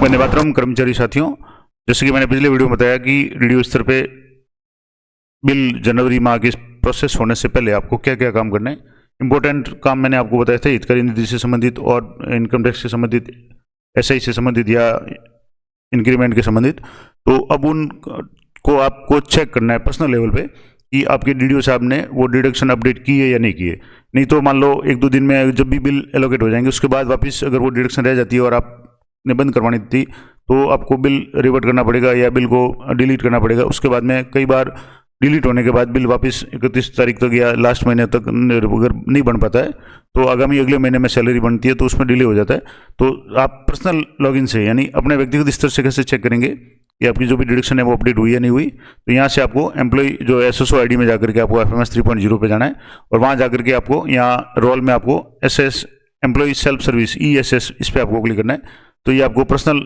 वंदे मातरम कर्मचारी साथियों, जैसे कि मैंने पिछले वीडियो में बताया कि वीडियो स्तर पे बिल जनवरी माह की प्रोसेस होने से पहले आपको क्या क्या काम करना है। इंपॉर्टेंट काम मैंने आपको बताया था हितकारी निधि से संबंधित और इनकम टैक्स से संबंधित, एसआई से संबंधित या इंक्रीमेंट के संबंधित। तो अब उन को आपको चेक करना है पर्सनल लेवल पे कि आपके डीडीओ साहब ने वो डिडक्शन अपडेट की है या नहीं की है। नहीं तो मान लो 1-2 दिन में जब भी बिल एलोकेट हो जाएंगे उसके बाद वापस अगर वो डिडक्शन रह जाती है और आपने बंद करवानी थी तो आपको बिल रिवर्ट करना पड़ेगा या बिल को डिलीट करना पड़ेगा। उसके बाद में कई बार डिलीट होने के बाद बिल वापस 31 तारीख तक या लास्ट महीने तक अगर नहीं बन पाता है तो आगामी अगले महीने में सैलरी बनती है तो उसमें डिले हो जाता है। तो आप पर्सनल लॉगिन से यानी अपने व्यक्तिगत स्तर से कैसे चेक करेंगे कि आपकी जो भी डिडक्शन है वो अपडेट हुई या नहीं हुई। तो यहाँ से आपको एम्प्लॉय जो एसएसओ आईडी में जाकर के आपको FMS 3.0 पे जाना है और वहाँ जाकर के आपको यहाँ रोल में आपको SS employee self service ESS इस पर आपको क्लिक करना है। तो ये आपको पर्सनल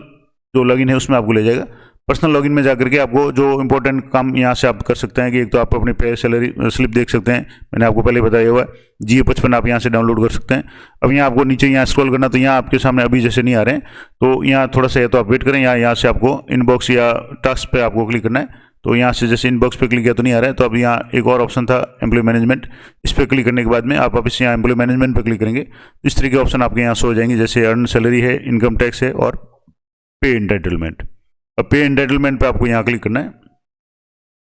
जो लॉगिन है उसमें आपको ले जाएगा। पर्सनल लॉगिन में जाकर के आपको जो इंपॉर्टेंट काम यहाँ से आप कर सकते हैं कि एक तो आप अपनी पे सैलरी स्लिप देख सकते हैं, मैंने आपको पहले बताया हुआ है। GA55 आप यहाँ से डाउनलोड कर सकते हैं। अब यहाँ आपको नीचे यहाँ स्क्रॉल करना, तो यहाँ आपके सामने अभी जैसे नहीं आ रहे हैं तो यहाँ थोड़ा सा या तो आप वेट करें, यहाँ से आपको इनबॉक्स या टास्क पे आपको क्लिक करना है। तो यहाँ से जैसे इनबॉक्स पे क्लिक किया तो नहीं आ रहा है, तो अब यहाँ एक और ऑप्शन था एम्प्लॉय मैनेजमेंट, इस पर क्लिक करने के बाद में आप वापस यहाँ एम्प्लॉय मैनेजमेंट पर क्लिक करेंगे। इस तरीके के ऑप्शन आपके यहाँ शो हो जाएंगे, जैसे अर्न सैलरी है, इनकम टैक्स है और पे एंटाइटलमेंट। अब पे एंटाइटलमेंट पे आपको यहाँ क्लिक करना है।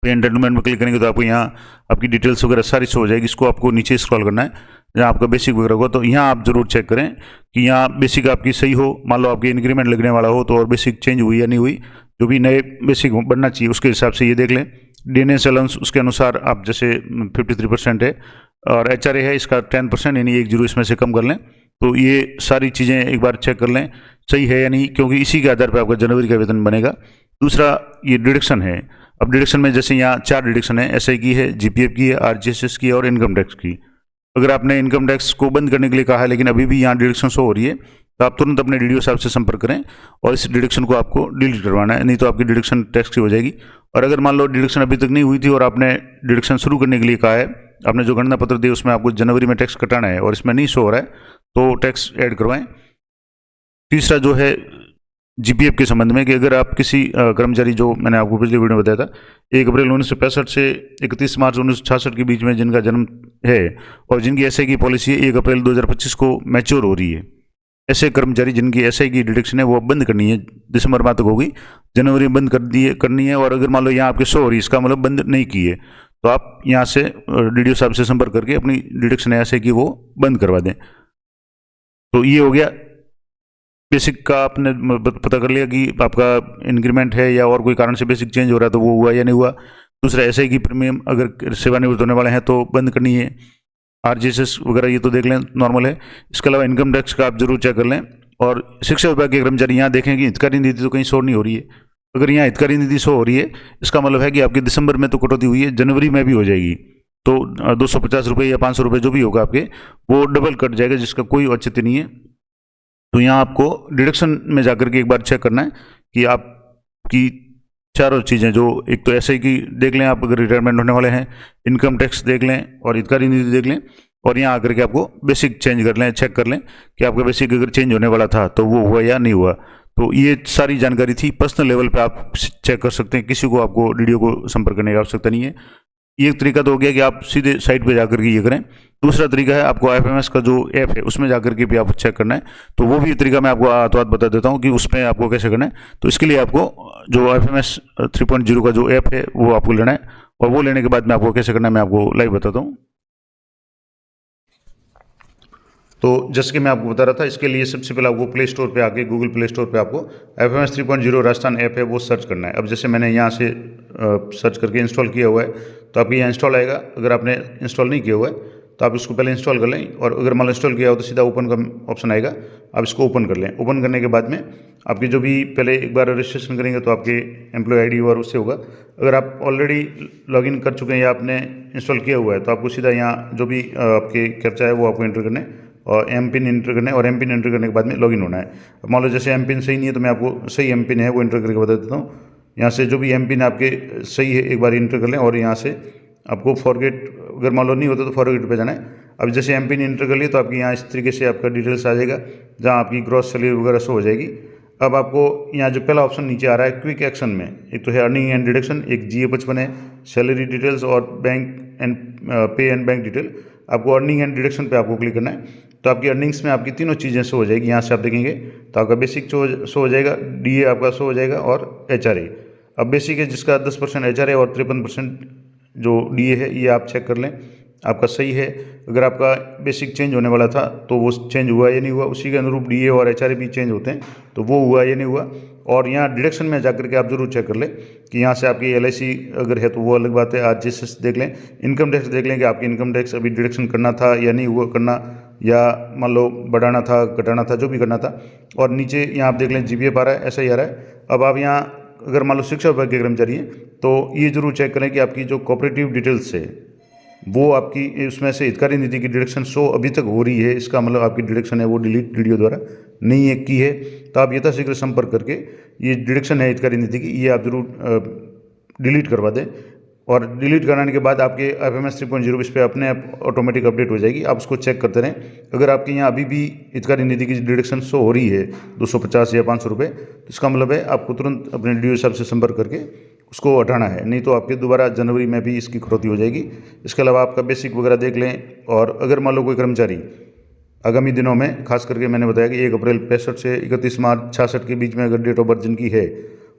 पे एंटाइटलमेंट में क्लिक करेंगे तो आपको यहाँ आपकी डिटेल्स वगैरह सारी शो हो जाएगी। इसको आपको नीचे स्क्रॉल करना है जहाँ आपका बेसिक वगैरह होगा। तो यहाँ आप जरूर चेक करें कि यहाँ बेसिक आपकी सही हो। मान लो आपकी इंक्रीमेंट लगने वाला हो तो और बेसिक चेंज हुई या नहीं हुई, जो भी नए बेसिक बनना चाहिए उसके हिसाब से ये देख लें। DNS अलाउंस उसके अनुसार आप जैसे 53% है और HRA है इसका 10% यानी 10 इसमें से कम कर लें। तो ये सारी चीज़ें एक बार चेक कर लें सही है या नहीं, क्योंकि इसी के आधार पर आपका जनवरी का वेतन बनेगा। दूसरा ये डिडक्शन है। अब डिडक्शन में जैसे यहाँ 4 डिडक्शन है, SI की है, GPF की है, RGSS की है और इनकम टैक्स की। अगर आपने इनकम टैक्स को बंद करने के लिए कहा है लेकिन अभी भी यहाँ डिडक्शन शो हो रही है तो आप तुरंत अपने DDO साहब से संपर्क करें और इस डिडक्शन को आपको डिलीट करवाना है, नहीं तो आपकी डिडक्शन टैक्स की हो जाएगी। और अगर मान लो डिडक्शन अभी तक नहीं हुई थी और आपने डिडक्शन शुरू करने के लिए कहा है, आपने जो गणना पत्र दिया उसमें आपको जनवरी में टैक्स कटाना है और इसमें नहीं शो हो रहा है तो टैक्स ऐड करवाएं। तीसरा जो है GPF के संबंध में कि अगर आप किसी कर्मचारी, जो मैंने आपको पिछले वीडियो में बताया था 1 अप्रैल 1965 से 31 मार्च 1966 के बीच में जिनका जन्म है और जिनकी SI की पॉलिसी 1 अप्रैल 2025 को मैच्योर हो रही है, ऐसे कर्मचारी जिनकी SI की डिडक्शन है वो बंद करनी है, दिसंबर माह तक होगी, जनवरी में बंद करनी है। और अगर मान लो यहाँ आपके शो हो रही है इसका मतलब बंद नहीं की है तो आप यहाँ से DDO साहब से संपर्क करके अपनी डिडक्शन SI की वो बंद करवा दें। तो ये हो गया बेसिक का, आपने पता कर लिया कि आपका इंक्रीमेंट है या और कोई कारण से बेसिक चेंज हो रहा है तो वो हुआ या नहीं हुआ। दूसरा SI की प्रीमियम अगर सेवानिवृत्त होने वाले हैं तो बंद करनी है। RGSS वगैरह ये तो देख लें नॉर्मल है। इसके अलावा इनकम टैक्स का आप जरूर चेक कर लें। और शिक्षा विभाग के कर्मचारी यहाँ देखें कि हितकारी निधि तो कहीं शो नहीं हो रही है। अगर यहाँ हितकारी निधि शो हो रही है इसका मतलब है कि आपके दिसंबर में तो कटौती हुई है, जनवरी में भी हो जाएगी। तो 250 रुपये या 500 रुपये जो भी होगा आपके वो डबल कट जाएगा, जिसका कोई औचित्य नहीं है। तो यहाँ आपको डिडक्शन में जाकर के एक बार चेक करना है कि आपकी चारों चीज़ें, जो एक तो SI की देख लें आप अगर रिटायरमेंट होने वाले हैं, इनकम टैक्स देख लें और हितकारी निधि देख लें और यहाँ आकर के आपको बेसिक चेंज कर लें, चेक कर लें कि आपका बेसिक अगर चेंज होने वाला था तो वो हुआ या नहीं हुआ। तो ये सारी जानकारी थी। पर्सनल लेवल पे आप चेक कर सकते हैं, किसी को आपको DDO को संपर्क करने की आवश्यकता नहीं है। ये एक तरीका तो हो गया कि आप सीधे साइट पे जाकर के ये करें। दूसरा तरीका है आपको FMS का जो ऐप है उसमें जाकर के भी आप चेक करना है। तो वो भी तरीका मैं आपको हाथों हाथ बता देता हूँ कि उसमें आपको कैसे करना है। तो इसके लिए आपको जो FMS 3.0 का जो ऐप है वो आपको लेना है और वो लेने के बाद में आपको कैसे करना है मैं आपको लाइव बताता हूँ। तो जैसे कि मैं आपको बता रहा था, इसके लिए सबसे पहले आपको प्ले स्टोर पे आके, गूगल प्ले स्टोर पे आपको FMS 3.0 राजस्थान ऐप है वो सर्च करना है। अब जैसे मैंने यहाँ से सर्च करके इंस्टॉल किया हुआ है तो आपके यहाँ इंस्टॉल आएगा। अगर आपने इंस्टॉल नहीं किया हुआ है तो आप इसको पहले इंस्टॉल कर लें और अगर मान लो इंस्टॉल किया हो तो सीधा ओपन का ऑप्शन आएगा, आप इसको ओपन कर लें। ओपन करने के बाद में आपकी जो भी पहले एक बार रजिस्ट्रेशन करेंगे तो आपके एम्प्लॉय ID और उससे होगा। अगर आप ऑलरेडी लॉगिन कर चुके हैं या आपने इंस्टॉल किया हुआ है तो आपको सीधा यहाँ जो भी आपके कैप्चा है वो आपको एंटर करने और MPIN एंटर करना है और MPIN एंटर करने के बाद में लॉगिन होना है। अब मान लो जैसे MPIN सही नहीं है तो मैं आपको सही MPIN है वो एंटर करके बता देता हूँ। यहाँ से जो भी MPIN आपके सही है एक बार एंटर कर लें और यहाँ से आपको फॉरगेट, अगर मान लो नहीं होता तो फॉरगेट पे जाना है। अब जैसे MPIN एंटर कर लिया तो आपकी यहाँ इस तरीके से आपका डिटेल्स आ जाएगा जहाँ आपकी ग्रॉस सैलरी वगैरह शो हो जाएगी। अब आपको यहाँ जो पहला ऑप्शन नीचे आ रहा है क्विक एक्शन में, एक तो है अर्निंग एंड डिडक्शन, एक GA55 है, सैलरी डिटेल्स और बैंक एंड पे एंड बैंक डिटेल। आपको अर्निंग एंड डिडक्शन पे आपको क्लिक करना है, तो आपकी अर्निंग्स में आपकी तीनों चीज़ें शो हो जाएगी। यहाँ से आप देखेंगे तो आपका बेसिक शो हो जाएगा, DA आपका शो हो जाएगा और HRA। अब बेसिक है जिसका 10% HRA और 53% जो DA है, ये आप चेक कर लें आपका सही है। अगर आपका बेसिक चेंज होने वाला था तो वो चेंज हुआ या नहीं हुआ, उसी के अनुरूप DA और HRA भी चेंज होते हैं, तो वो हुआ या नहीं हुआ। और यहाँ डिडक्शन में जाकर के आप जरूर चेक कर लें कि यहाँ से आपकी LIC अगर है तो वो अलग बात है, RGSS देख लें, इनकम टैक्स देख लें कि आपकी इनकम टैक्स अभी डिडक्शन करना था या नहीं हुआ करना, या मान लो बढ़ाना था घटाना था, जो भी करना था। और नीचे यहाँ आप देख लें GPF आ रहा है, ऐसा ही आ रहा है। अब आप यहाँ अगर मान लो शिक्षा विभाग के कर्मचारी हैं तो ये जरूर चेक करें कि आपकी जो कोऑपरेटिव डिटेल्स है वो आपकी उसमें से हितकारी निधि की डिडक्शन शो अभी तक हो रही है, इसका मतलब आपकी डिडक्शन है वो डिलीट वीडियो द्वारा नहीं है की है, तो आप यथाशीघ्र संपर्क करके ये डिडक्शन है हितकारी निधि की, ये आप जरूर डिलीट करवा दें। और डिलीट कराने के बाद आपके FMS 3.0 इस पर अपने आप ऑटोमेटिक अपडेट हो जाएगी, आप उसको चेक करते रहें। अगर आपके यहाँ अभी भी हितकारी निधि की डिडक्शन शो हो रही है 250 या 500 रुपये, तो इसका मतलब है आपको तुरंत अपने DDO साहब से संपर्क करके उसको हटाना है, नहीं तो आपके दोबारा जनवरी में भी इसकी कटौती हो जाएगी। इसके अलावा आपका बेसिक वगैरह देख लें। और अगर मान लो कोई कर्मचारी आगामी दिनों में, खास करके मैंने बताया कि 1 अप्रैल 65 से 31 मार्च 66 के बीच में अगर डेट ऑफ बर्थ जिनकी है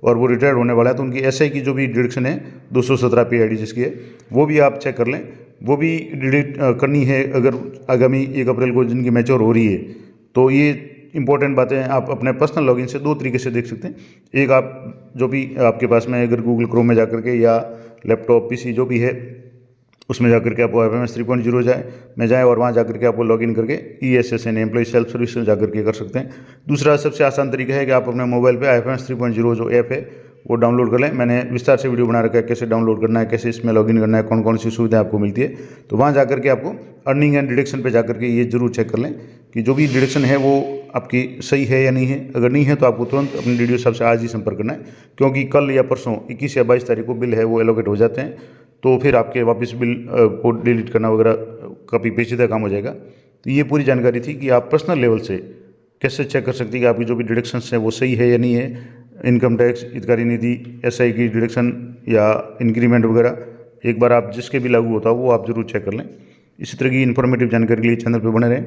और वो रिटायर्ड होने वाला है, तो उनकी SI की जो भी डिडक्शन है 217 PID जिसकी है, वो भी आप चेक कर लें, वो भी डिलीट करनी है अगर आगामी 1 अप्रैल को जिनकी मैच्योर हो रही है। तो ये इंपॉर्टेंट बातें आप अपने पर्सनल लॉगिन से 2 तरीके से देख सकते हैं। एक, आप जो भी आपके पास में अगर गूगल क्रोम में जाकर के या लैपटॉप PC जो भी है उसमें जाकर के आपको FMS 3.0 में जाएँ और वहाँ जाकर के आपको लॉगिन करके ESSN एम्प्लॉय सेल्फ सर्विस में जाकर के कर सकते हैं। दूसरा सबसे आसान तरीका है कि आप अपने मोबाइल पे FMS 3.0 जो ऐप है वो डाउनलोड कर लें। मैंने विस्तार से वीडियो बना रखा है कैसे डाउनलोड करना है, कैसे इसमें लॉगिन करना है, कौन कौन सी सुविधाएं आपको मिलती है। तो वहाँ जाकर के आपको अर्निंग एंड डिडक्शन पे जाकर के ये जरूर चेक कर लें कि जो भी डिडक्शन है वो आपकी सही है या नहीं है। अगर नहीं है तो आपको तुरंत अपने DDO साहब से आज ही संपर्क करना है, क्योंकि कल या परसों 21 या 22 तारीख को बिल है वो एलोकेट हो जाते हैं, तो फिर आपके वापस बिल को डिलीट करना वगैरह काफ़ी पेचीदा काम हो जाएगा। तो ये पूरी जानकारी थी कि आप पर्सनल लेवल से कैसे चेक कर सकते हैं कि आपकी जो भी डिडक्शंस हैं वो सही है या नहीं है। इनकम टैक्स, हितकारी निधि, SI की डिडक्शन या इंक्रीमेंट वगैरह एक बार आप जिसके भी लागू होता है वो आप जरूर चेक कर लें। इसी तरह की इन्फॉर्मेटिव जानकारी के लिए चैनल पर बने रहें।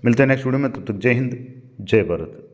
मिलते हैं नेक्स्ट वीडियो में, तब तक जय हिंद, जय भारत।